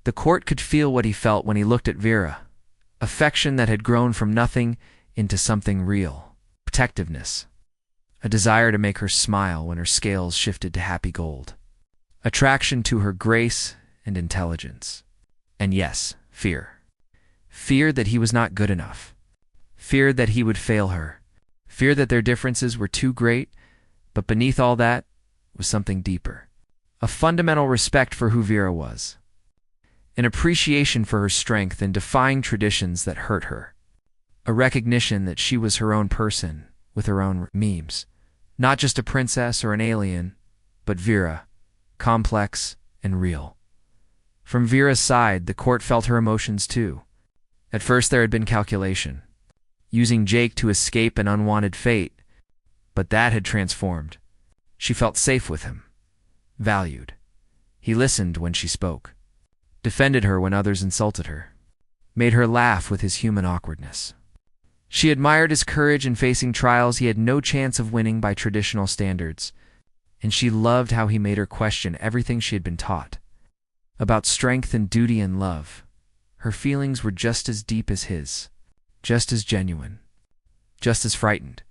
The court could feel what he felt when he looked at Vera. Affection that had grown from nothing into something real. Protectiveness. A desire to make her smile when her scales shifted to happy gold. Attraction to her grace and intelligence. And yes, fear. Fear that he was not good enough. Fear that he would fail her. Fear that their differences were too great, but beneath all that was something deeper. A fundamental respect for who Vera was. An appreciation for her strength in defying traditions that hurt her. A recognition that she was her own person, with her own memes. Not just a princess or an alien, but Vera, complex and real. From Vera's side, the court felt her emotions too. At first there had been calculation, using Jake to escape an unwanted fate, but that had transformed. She felt safe with him, valued. He listened when she spoke, defended her when others insulted her, made her laugh with his human awkwardness. She admired his courage in facing trials he had no chance of winning by traditional standards, and she loved how he made her question everything she had been taught. About strength and duty and love. Her feelings were just as deep as his, just as genuine, just as frightened.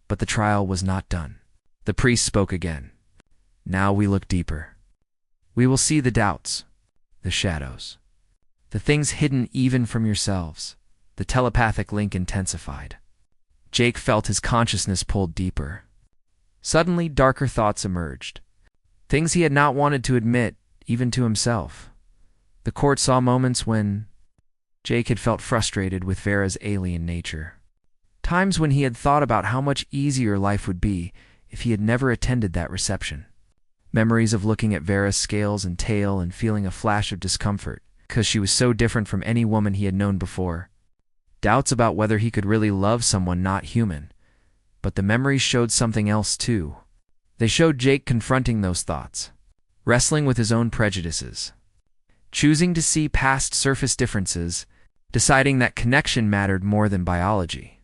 But the trial was not done. The priest spoke again. Now we look deeper. We will see the doubts, the shadows, the things hidden even from yourselves. The telepathic link intensified. Jake felt his consciousness pulled deeper. Suddenly, darker thoughts emerged. Things he had not wanted to admit, even to himself. The court saw moments when Jake had felt frustrated with Vera's alien nature. Times when he had thought about how much easier life would be if he had never attended that reception. Memories of looking at Vera's scales and tail and feeling a flash of discomfort, because she was so different from any woman he had known before. Doubts about whether he could really love someone not human. But the memories showed something else too. They showed Jake confronting those thoughts, wrestling with his own prejudices, choosing to see past surface differences, deciding that connection mattered more than biology.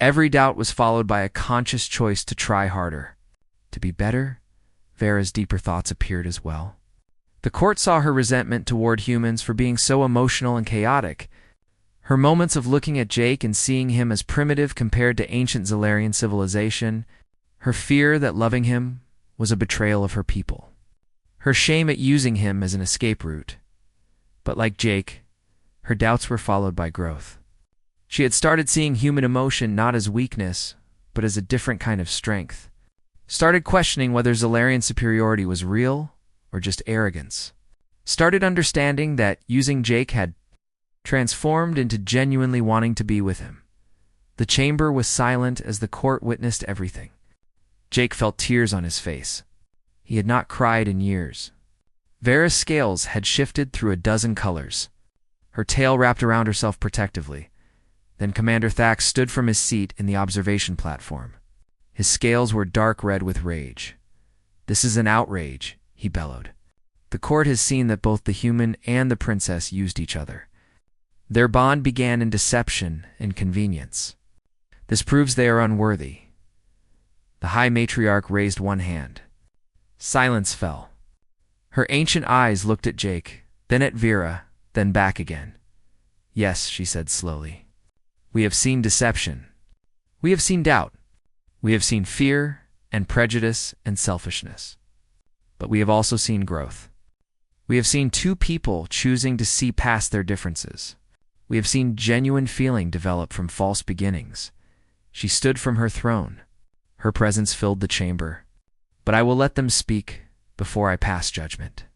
Every doubt was followed by a conscious choice to try harder, to be better. Vera's deeper thoughts appeared as well. The court saw her resentment toward humans for being so emotional and chaotic. Her moments of looking at Jake and seeing him as primitive compared to ancient Zalarian civilization, her fear that loving him was a betrayal of her people, her shame at using him as an escape route. But like Jake, her doubts were followed by growth. She had started seeing human emotion not as weakness, but as a different kind of strength. Started questioning whether Zalarian superiority was real or just arrogance. Started understanding that using Jake had transformed into genuinely wanting to be with him. The chamber was silent as the court witnessed everything. Jake felt tears on his face. He had not cried in years. Vera's scales had shifted through a dozen colors. Her tail wrapped around herself protectively. Then Commander Thax stood from his seat in the observation platform. His scales were dark red with rage. "This is an outrage," he bellowed. "The court has seen that both the human and the princess used each other. Their bond began in deception and convenience. This proves they are unworthy." The High Matriarch raised one hand. Silence fell. Her ancient eyes looked at Jake, then at Vera, then back again. "Yes," she said slowly. "We have seen deception. We have seen doubt. We have seen fear and prejudice and selfishness. But we have also seen growth. We have seen two people choosing to see past their differences. We have seen genuine feeling develop from false beginnings." She stood from her throne. Her presence filled the chamber. "But I will let them speak before I pass judgment.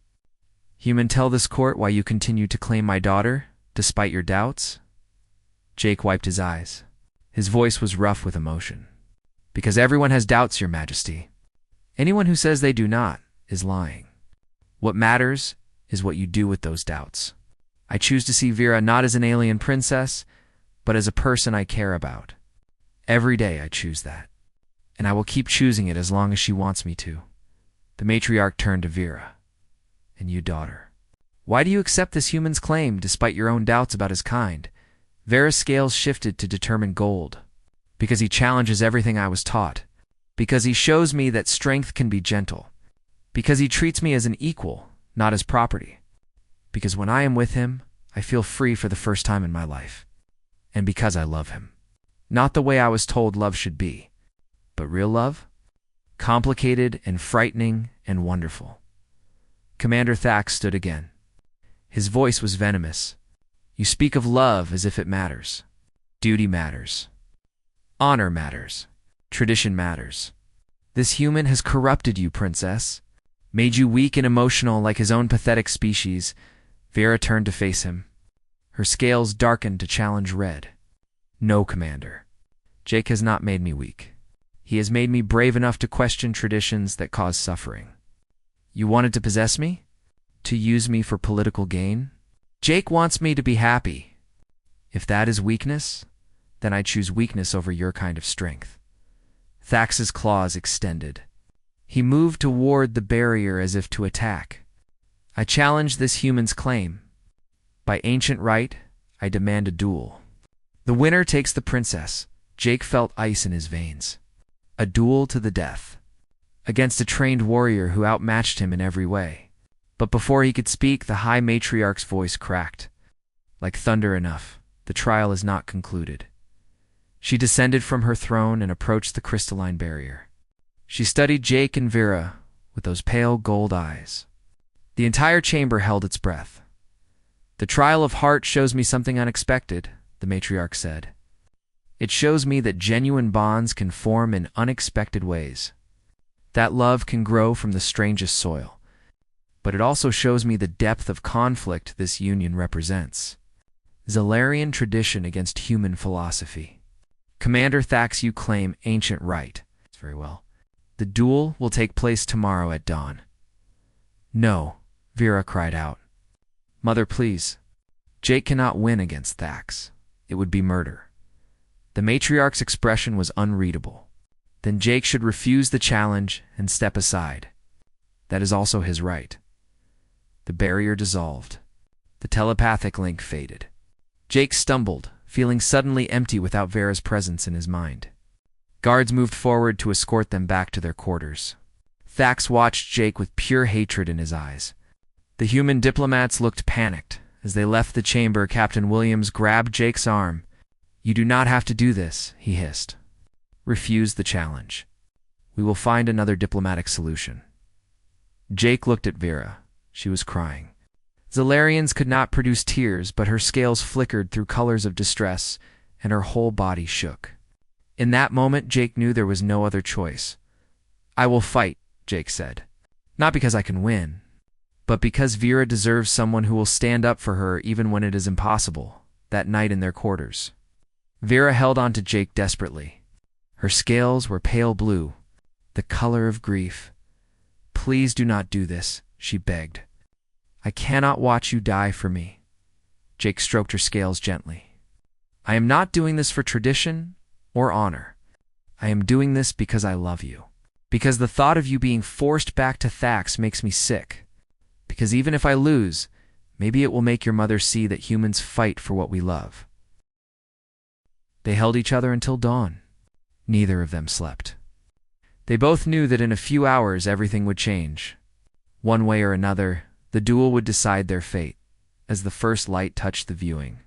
Human, tell this court why you continue to claim my daughter, despite your doubts?" Jake wiped his eyes. His voice was rough with emotion. "Because everyone has doubts, Your Majesty. Anyone who says they do not is lying. What matters is what you do with those doubts. I choose to see Vera not as an alien princess, but as a person I care about. Every day I choose that. And I will keep choosing it as long as she wants me to." The matriarch turned to Vera. "And you, daughter, why do you accept this human's claim despite your own doubts about his kind?" Vera's scales shifted to determine gold. "Because he challenges everything I was taught. Because he shows me that strength can be gentle. Because he treats me as an equal, not as property. Because when I am with him, I feel free for the first time in my life. And because I love him. Not the way I was told love should be, but real love? Complicated and frightening and wonderful." Commander Thax stood again. His voice was venomous. "You speak of love as if it matters. Duty matters. Honor matters. Tradition matters. This human has corrupted you, princess. Made you weak and emotional like his own pathetic species." Vera turned to face him. Her scales darkened to challenge red. "No, Commander. Jake has not made me weak. He has made me brave enough to question traditions that cause suffering. You wanted to possess me? To use me for political gain? Jake wants me to be happy. If that is weakness, then I choose weakness over your kind of strength." Thax's claws extended. He moved toward the barrier as if to attack. "I challenge this human's claim. By ancient right, I demand a duel. The winner takes the princess." Jake felt ice in his veins. "A duel to the death. Against a trained warrior who outmatched him in every way." But before he could speak, the High Matriarch's voice cracked. "Like thunder enough, the trial is not concluded." She descended from her throne and approached the crystalline barrier. She studied Jake and Vera with those pale gold eyes. The entire chamber held its breath. "The trial of heart shows me something unexpected," the matriarch said. "It shows me that genuine bonds can form in unexpected ways. That love can grow from the strangest soil. But it also shows me the depth of conflict this union represents. Zalarian tradition against human philosophy. Commander Thax, you claim ancient right." "Very well. The duel will take place tomorrow at dawn." "No," Vera cried out. "Mother, please. Jake cannot win against Thax. It would be murder." The matriarch's expression was unreadable. "Then Jake should refuse the challenge and step aside. That is also his right." The barrier dissolved. The telepathic link faded. Jake stumbled, feeling suddenly empty without Vera's presence in his mind. Guards moved forward to escort them back to their quarters. Thax watched Jake with pure hatred in his eyes. The human diplomats looked panicked. As they left the chamber, Captain Williams grabbed Jake's arm. "You do not have to do this," he hissed. "Refuse the challenge. We will find another diplomatic solution." Jake looked at Vera. She was crying. Zalarians could not produce tears, but her scales flickered through colors of distress, and her whole body shook. In that moment, Jake knew there was no other choice. "I will fight," Jake said. "Not because I can win, but because Vera deserves someone who will stand up for her even when it is impossible." That night in their quarters, Vera held on to Jake desperately. Her scales were pale blue, the color of grief. "Please do not do this," she begged. "I cannot watch you die for me." Jake stroked her scales gently. "I am not doing this for tradition or honor. I am doing this because I love you. Because the thought of you being forced back to Thax makes me sick. Because even if I lose, maybe it will make your mother see that humans fight for what we love." They held each other until dawn. Neither of them slept. They both knew that in a few hours everything would change. One way or another, the duel would decide their fate, as the first light touched the viewing.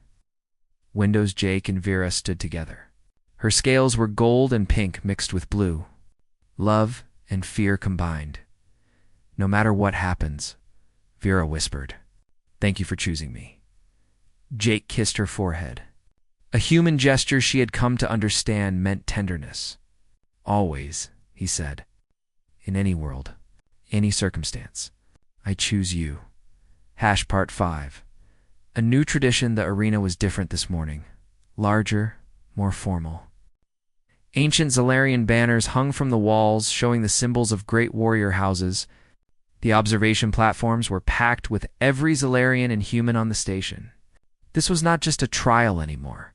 Windows Jake and Vera stood together. Her scales were gold and pink mixed with blue. Love and fear combined. "No matter what happens," Vera whispered, "thank you for choosing me." Jake kissed her forehead. A human gesture she had come to understand meant tenderness. "Always," he said. "In any world, any circumstance, I choose you." Part 5. A new tradition. The arena was different this morning. Larger, more formal. Ancient Zalarian banners hung from the walls, showing the symbols of great warrior houses. The observation platforms were packed with every Zalarian and human on the station. This was not just a trial anymore.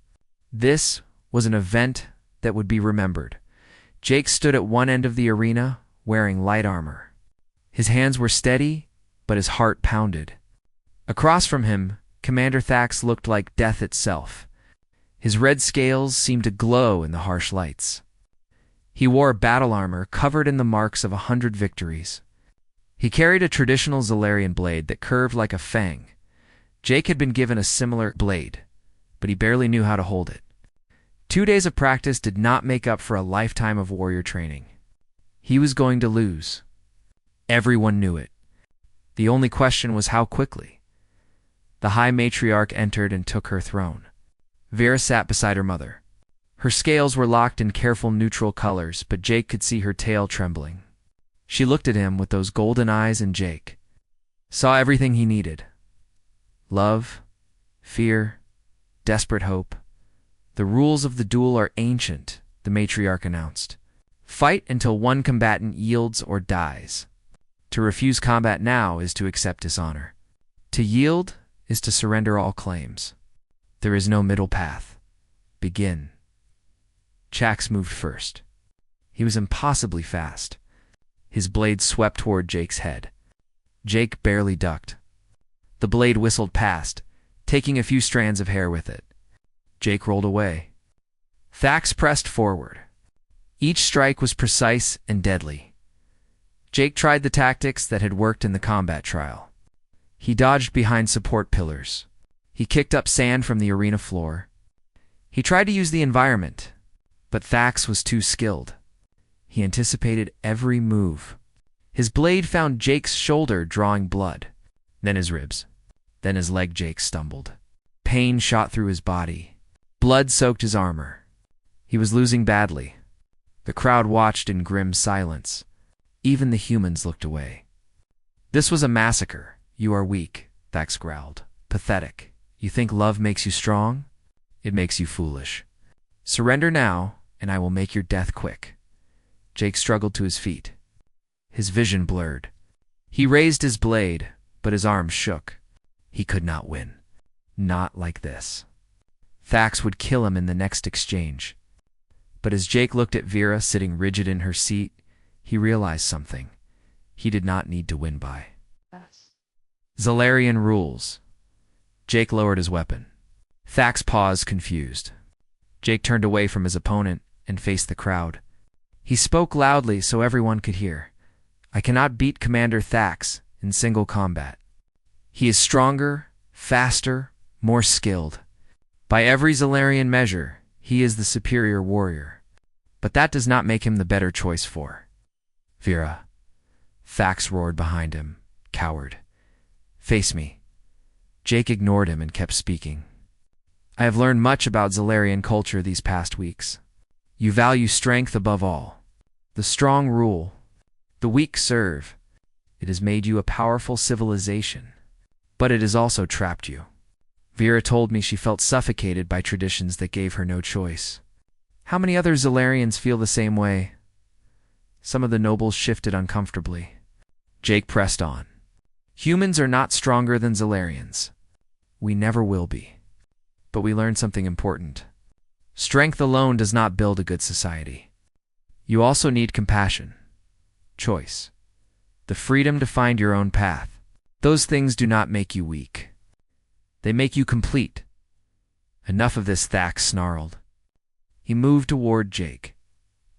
This was an event that would be remembered. Jake stood at one end of the arena, wearing light armor. His hands were steady, but his heart pounded. Across from him, Commander Thax looked like death itself. His red scales seemed to glow in the harsh lights. He wore battle armor covered in the marks of 100 victories. He carried a traditional Zalarian blade that curved like a fang. Jake had been given a similar blade, but he barely knew how to hold it. 2 days of practice did not make up for a lifetime of warrior training. He was going to lose. Everyone knew it. The only question was how quickly. The High Matriarch entered and took her throne. Vera sat beside her mother. Her scales were locked in careful neutral colors, but Jake could see her tail trembling. She looked at him with those golden eyes, and Jake saw everything he needed. Love, fear, desperate hope. "The rules of the duel are ancient," the matriarch announced. "Fight until one combatant yields or dies. To refuse combat now is to accept dishonor. To yield is to surrender all claims. There is no middle path. Begin." Chax moved first. He was impossibly fast. His blade swept toward Jake's head. Jake barely ducked. The blade whistled past, taking a few strands of hair with it. Jake rolled away. Thax pressed forward. Each strike was precise and deadly. Jake tried the tactics that had worked in the combat trial. He dodged behind support pillars. He kicked up sand from the arena floor. He tried to use the environment, but Thax was too skilled. He anticipated every move. His blade found Jake's shoulder, drawing blood. Then his ribs. Then his leg. Jake stumbled. Pain shot through his body. Blood soaked his armor. He was losing badly. The crowd watched in grim silence. Even the humans looked away. "This was a massacre. You are weak," Thax growled. "Pathetic. You think love makes you strong? It makes you foolish. Surrender now, and I will make your death quick." Jake struggled to his feet. His vision blurred. He raised his blade, but his arms shook. He could not win. Not like this. Thax would kill him in the next exchange. But as Jake looked at Vera sitting rigid in her seat, he realized something. He did not need to win by Zalarian rules. Jake lowered his weapon. Thax paused, confused. Jake turned away from his opponent and faced the crowd. He spoke loudly so everyone could hear. "I cannot beat Commander Thax in single combat. He is stronger, faster, more skilled. By every Zalarian measure, he is the superior warrior. But that does not make him the better choice for Vera." Thax roared behind him. "Coward. Face me." Jake ignored him and kept speaking. "I have learned much about Zalarian culture these past weeks. You value strength above all. The strong rule. The weak serve. It has made you a powerful civilization. But it has also trapped you." Vera told me she felt suffocated by traditions that gave her no choice. How many other Zalarians feel the same way? Some of the nobles shifted uncomfortably. Jake pressed on. "Humans are not stronger than Zalarians. We never will be. But we learned something important. Strength alone does not build a good society. You also need compassion, choice, the freedom to find your own path. Those things do not make you weak. They make you complete. Enough of this, Thax snarled. He moved toward Jake,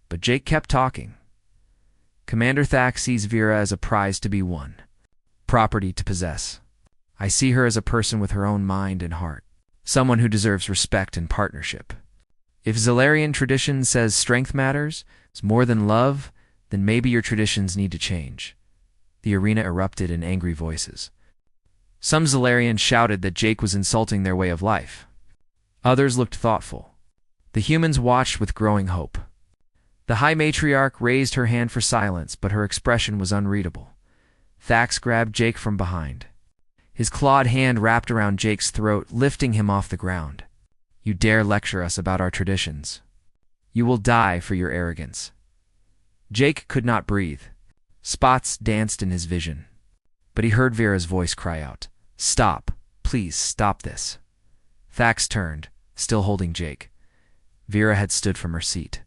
but Jake kept talking. Commander Thax sees Vera as a prize to be won, property to possess. I see her as a person with her own mind and heart, someone who deserves respect and partnership. If Zalarian tradition says strength matters more than love, then maybe your traditions need to change. The arena erupted in angry voices. Some Zalarians shouted that Jake was insulting their way of life. Others looked thoughtful. The humans watched with growing hope. The High Matriarch raised her hand for silence, but her expression was unreadable. Thax grabbed Jake from behind. His clawed hand wrapped around Jake's throat, lifting him off the ground. You dare lecture us about our traditions? You will die for your arrogance. Jake could not breathe. Spots danced in his vision. But he heard Vera's voice cry out, "Stop! Please stop this!" Thax turned, still holding Jake. Vera had stood from her seat.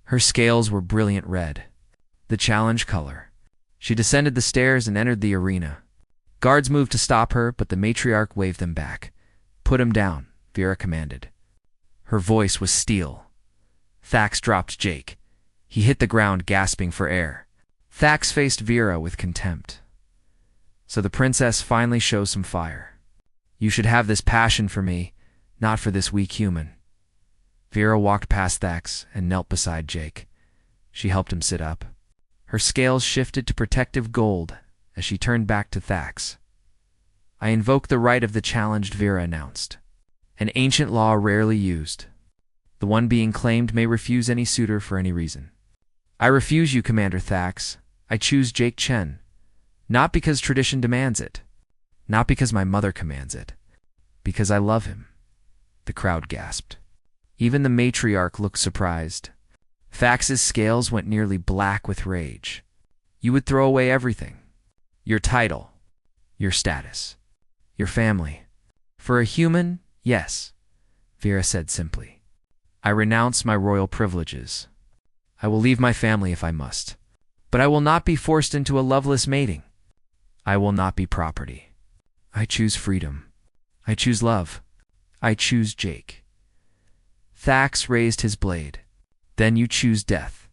Her scales were brilliant red, the challenge color. She descended the stairs and entered the arena. Guards moved to stop her, but the matriarch waved them back. "Put him down," Vera commanded. Her voice was steel. Thax dropped Jake. He hit the ground, gasping for air. Thax faced Vera with contempt. So the princess finally shows some fire. You should have this passion for me, not for this weak human. Vera walked past Thax and knelt beside Jake. She helped him sit up. Her scales shifted to protective gold as she turned back to Thax. "I invoke the right of the challenged," Vera announced. "An ancient law rarely used. The one being claimed may refuse any suitor for any reason. I refuse you, Commander Thax. I choose Jake Chen. Not because tradition demands it. Not because my mother commands it. Because I love him." The crowd gasped. Even the matriarch looked surprised. Thax's scales went nearly black with rage. You would throw away everything. Your title, your status, your family. For a human, yes, Vera said simply. I renounce my royal privileges. I will leave my family if I must. But I will not be forced into a loveless mating. I will not be property. I choose freedom. I choose love. I choose Jake. Thax raised his blade. Then you choose death.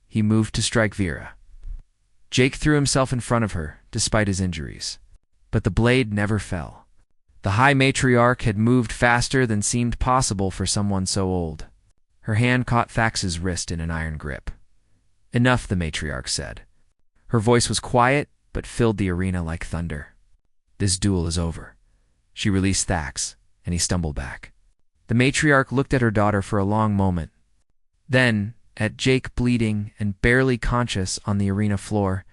He moved to strike Vera. Jake threw himself in front of her, despite his injuries. But the blade never fell. The High Matriarch had moved faster than seemed possible for someone so old. Her hand caught Thax's wrist in an iron grip. Enough, the Matriarch said. Her voice was quiet, but filled the arena like thunder. This duel is over. She released Thax, and he stumbled back. The Matriarch looked at her daughter for a long moment. Then, at Jake bleeding and barely conscious on the arena floor.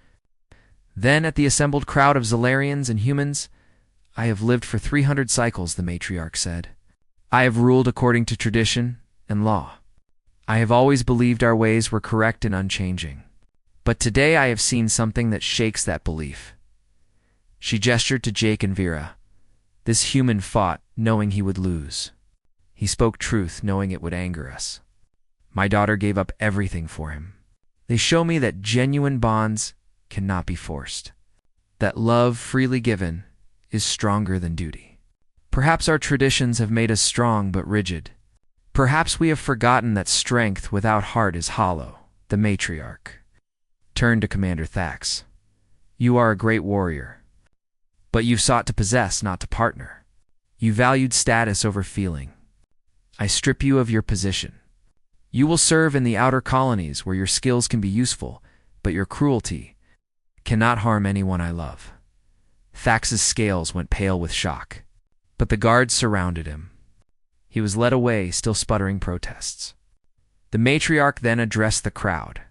Then at the assembled crowd of Zalarians and humans. I have lived for 300 cycles, the Matriarch said. I have ruled according to tradition and law. I have always believed our ways were correct and unchanging. But today I have seen something that shakes that belief. She gestured to Jake and Vera. This human fought, knowing he would lose. He spoke truth, knowing it would anger us. My daughter gave up everything for him. They show me that genuine bonds cannot be forced. That love freely given is stronger than duty. Perhaps our traditions have made us strong but rigid. Perhaps we have forgotten that strength without heart is hollow. The Matriarch turned to Commander Thax. You are a great warrior. But you've sought to possess, not to partner. You valued status over feeling. I strip you of your position. You will serve in the outer colonies where your skills can be useful, but your cruelty cannot harm anyone I love. Thax's scales went pale with shock, but the guards surrounded him. He was led away, still sputtering protests. The Matriarch then addressed the crowd.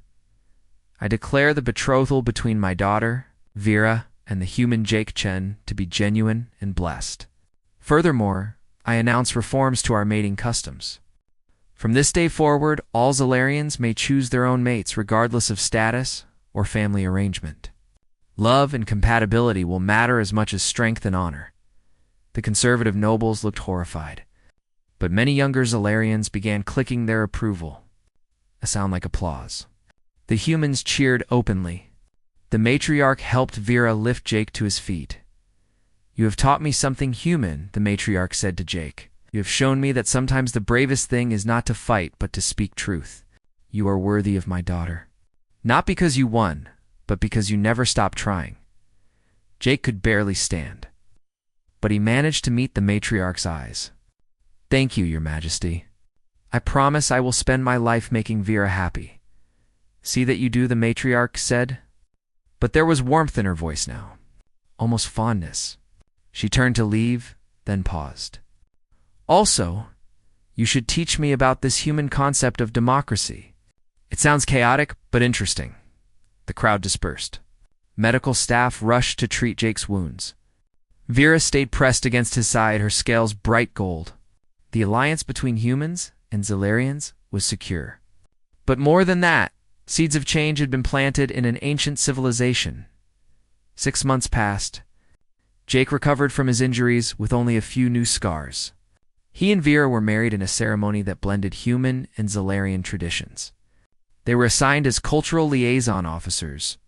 I declare the betrothal between my daughter, Vera, and the human Jake Chen to be genuine and blessed. Furthermore, I announce reforms to our mating customs. From this day forward, all Zalarians may choose their own mates regardless of status or family arrangement. Love and compatibility will matter as much as strength and honor. The conservative nobles looked horrified, but many younger Zalarians began clicking their approval, a sound like applause. The humans cheered openly. The matriarch helped Vera lift Jake to his feet. "You have taught me something human," the matriarch said to Jake. "You have shown me that sometimes the bravest thing is not to fight, but to speak truth. You are worthy of my daughter. Not because you won, but because you never stopped trying." Jake could barely stand, but he managed to meet the matriarch's eyes. "Thank you, Your Majesty. I promise I will spend my life making Vera happy." "See that you do," the matriarch said. But there was warmth in her voice now, almost fondness. She turned to leave, then paused. "Also, you should teach me about this human concept of democracy. It sounds chaotic, but interesting." The crowd dispersed. Medical staff rushed to treat Jake's wounds. Vera stayed pressed against his side, her scales bright gold. The alliance between humans and Zellarians was secure. But more than that, seeds of change had been planted in an ancient civilization. 6 months passed. Jake recovered from his injuries with only a few new scars. He and Vera were married in a ceremony that blended human and Zellarian traditions. They were assigned as cultural liaison officers,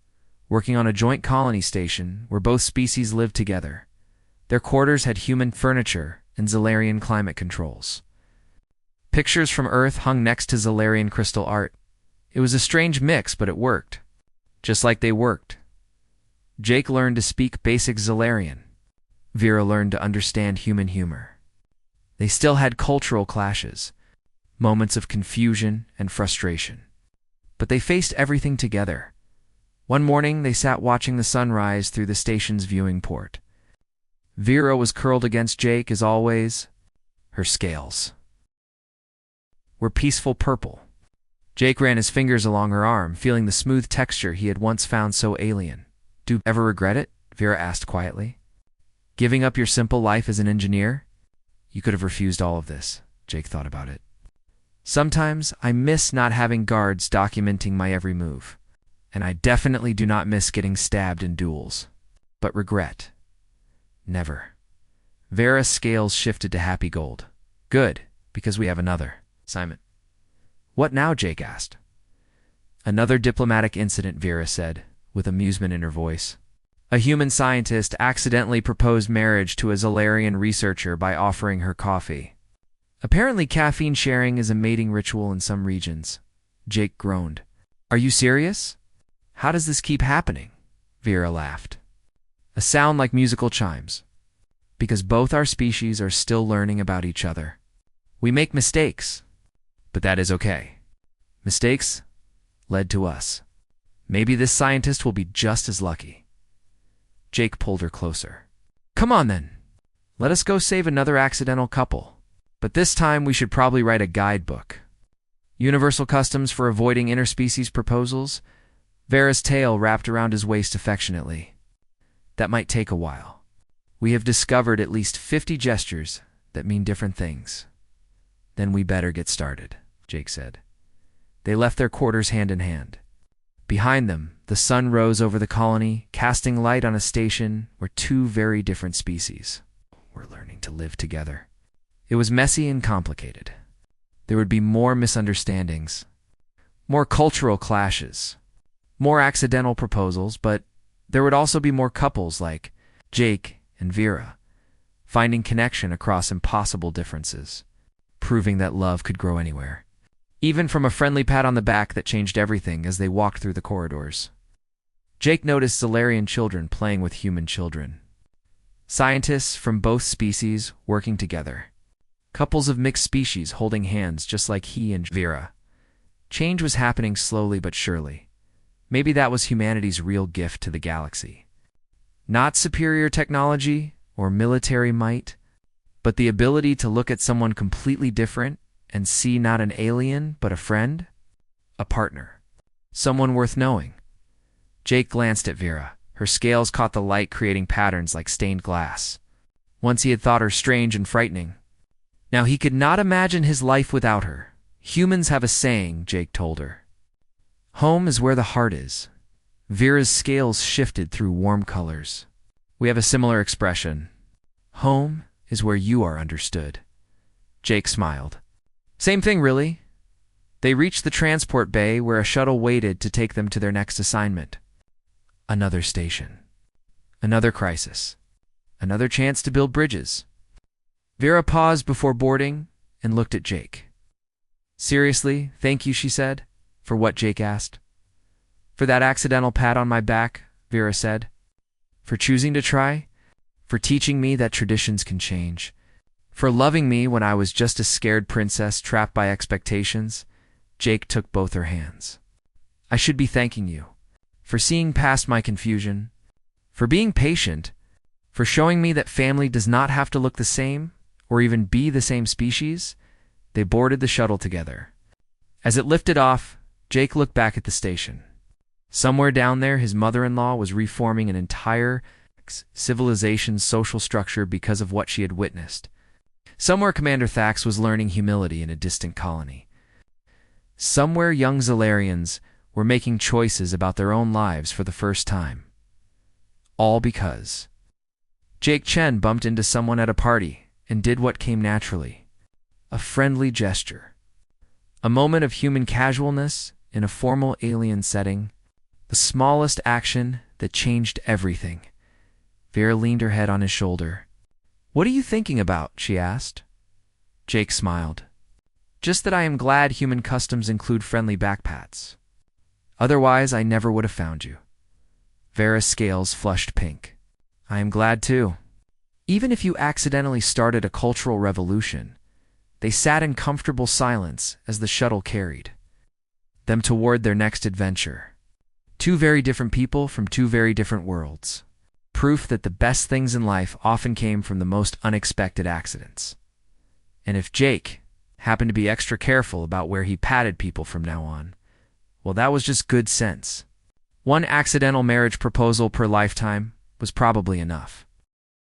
working on a joint colony station where both species lived together. Their quarters had human furniture and Zellarian climate controls. Pictures from Earth hung next to Zellarian crystal art. It was a strange mix, but it worked. Just like they worked. Jake learned to speak basic Zellarian. Vera learned to understand human humor. They still had cultural clashes, moments of confusion and frustration. But they faced everything together. One morning, they sat watching the sunrise through the station's viewing port. Vera was curled against Jake as always. Her scales were peaceful purple. Jake ran his fingers along her arm, feeling the smooth texture he had once found so alien. "Do you ever regret it?" Vera asked quietly. "Giving up your simple life as an engineer? You could have refused all of this." Jake thought about it. "Sometimes I miss not having guards documenting my every move. And I definitely do not miss getting stabbed in duels. But regret? Never." Vera's scales shifted to happy gold. "Good, because we have another assignment." "What now?" Jake asked. "Another diplomatic incident," Vera said, with amusement in her voice. "A human scientist accidentally proposed marriage to a Zellarian researcher by offering her coffee. Apparently caffeine sharing is a mating ritual in some regions." Jake groaned. "Are you serious? How does this keep happening?" Vera laughed. "A sound like musical chimes. Because both our species are still learning about each other. We make mistakes, but that is okay. Mistakes led to us. Maybe this scientist will be just as lucky." Jake pulled her closer. "Come on then. Let us go save another accidental couple. But this time we should probably write a guidebook. Universal customs for avoiding interspecies proposals." Vera's tail wrapped around his waist affectionately. "That might take a while. We have discovered at least 50 gestures that mean different things." "Then we better get started," Jake said. They left their quarters hand in hand. Behind them, the sun rose over the colony, casting light on a station where two very different species were learning to live together. It was messy and complicated. There would be more misunderstandings, more cultural clashes, more accidental proposals, but there would also be more couples like Jake and Vera, finding connection across impossible differences, proving that love could grow anywhere. Even from a friendly pat on the back that changed everything as they walked through the corridors. Jake noticed Zellarian children playing with human children. Scientists from both species working together. Couples of mixed species holding hands just like he and Vera. Change was happening slowly but surely. Maybe that was humanity's real gift to the galaxy. Not superior technology or military might, but the ability to look at someone completely different and see not an alien, but a friend, a partner, someone worth knowing. Jake glanced at Vera. Her scales caught the light, creating patterns like stained glass. Once he had thought her strange and frightening. Now he could not imagine his life without her. "Humans have a saying," Jake told her. "Home is where the heart is." Vera's scales shifted through warm colors. "We have a similar expression. Home is where you are understood." Jake smiled. "Same thing, really. They reached the transport bay where a shuttle waited to take them to their next assignment. Another station. Another crisis. Another chance to build bridges. Vera paused before boarding and looked at Jake. "Seriously, thank you," she said. "For what?" Jake asked. "For that accidental pat on my back," Vera said. "For choosing to try. For teaching me that traditions can change. For loving me when I was just a scared princess trapped by expectations." Jake took both her hands. "I should be thanking you. For seeing past my confusion. For being patient. For showing me that family does not have to look the same, or even be the same species." They boarded the shuttle together. As it lifted off, Jake looked back at the station. Somewhere down there, his mother-in-law was reforming an entire civilization's social structure because of what she had witnessed. Somewhere, Commander Thax was learning humility in a distant colony. Somewhere, young Zalarians were making choices about their own lives for the first time. All because Jake Chen bumped into someone at a party and did what came naturally. A friendly gesture. A moment of human casualness in a formal alien setting. The smallest action that changed everything. Vera leaned her head on his shoulder. "What are you thinking about?" she asked. Jake smiled. "Just that I am glad human customs include friendly backpats. Otherwise, I never would have found you." Vera's scales flushed pink. "I am glad too. Even if you accidentally started a cultural revolution." They sat in comfortable silence as the shuttle carried them toward their next adventure. Two very different people from two very different worlds. Proof that the best things in life often came from the most unexpected accidents. And if Jake happened to be extra careful about where he patted people from now on, well, that was just good sense. One accidental marriage proposal per lifetime was probably enough.